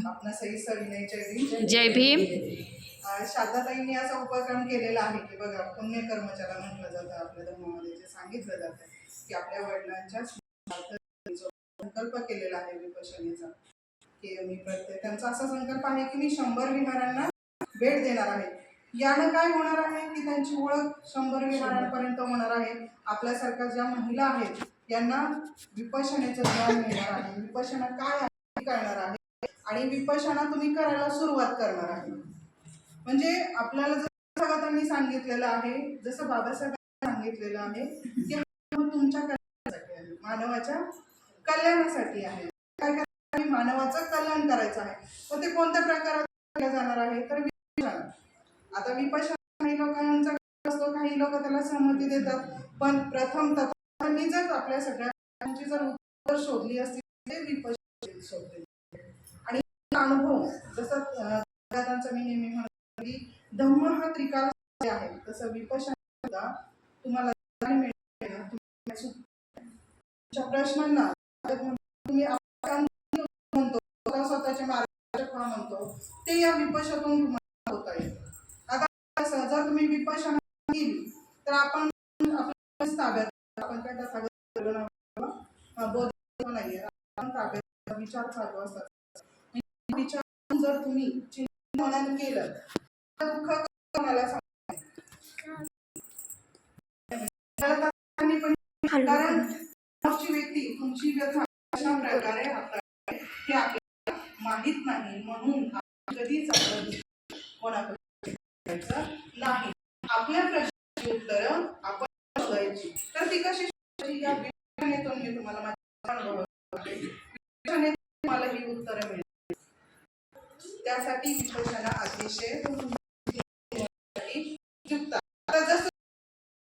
आपणा सई सविनय जय भीम. जय भीम. शारदाताईंनी असा उपक्रम केलेला आहे की बघा, पुण्यकर्म ज्याला म्हटलं जातं आपल्या धर्मामध्ये, जे सांगितलं जातं की आपल्या वडिलांच्या संकल्प केलेला आहे विपश्यनेचा, की मी प्रत्येक त्यांचा असा संकल्प आहे की मी 100 विहारांना भेट देणार आहे. यानं काय होणार आहे की त्यांची ओळख 100 विहारांपर्यंत होणार आहे. आपल्यासारख्या ज्या महिला आहेत यांना विपश्यनेचं ज्ञान मिळणार आहे, विपश्यना काय आहे कळणार आहे आणि विपश्यना तुम्ही करायला सुरुवात करणार आहे. म्हणजे आपल्याला जसं त्यांनी सांगितलेलं आहे, जसं बाबासाहेबांनी सांगितलेलं आहे की तुमच्या कल्याणासाठी आहे, मानवाच्या कल्याणासाठी आहे. काय करायचं, मानवाचं कल्याण करायचं आहे. तर ते कोणत्या प्रकारात केलं जाणार आहे, तर विपश्यना. आता विपश्यना काही लोकांचा असतो, काही लोक त्याला सहमती देतात, पण प्रथम तत्त्वांनी जर आपल्या सगळ्यांची जर उत्तर शोधली असती ते विपश्यना शोधले. आणि अनुभव जसं दादांचा मी नेहमी म्हणतो की धम्म हा त्रिकाल आहे, तसं विपश्यना तुम्हाला मिळेल. तुमच्या प्रश्नांना तुम्ही म्हणतो स्वतःच्या मार्गाचे म्हणतो ते या विपश्यनेतून तुम्हाला होता येईल. आता जर तुम्ही विपश्यना केली तर आपण आपल्या ताब्यात, आपण काय ताब्यात बोध नाहीये, आपण ताब्यात विचार चालू असतात. विचार जर तुम्ही चिंतन केलं तर दुःख कोणाला सांगायचं, कारण तुमची व्यक्ती तुमची व्यथा अशा प्रकारे हे आपल्याला माहित नाही, म्हणून कधीच कोणाकडे नाही. आपल्या प्रश्नाची उत्तर आपण शोधायची. तर ती कशी शोधायची, या विपश्यनेतून मी तुम्हाला माझ्या अनुभवातून तुम्हाला ही उत्तरं मिळतील. त्यासाठी विपश्यना अतिशय उपयुक्त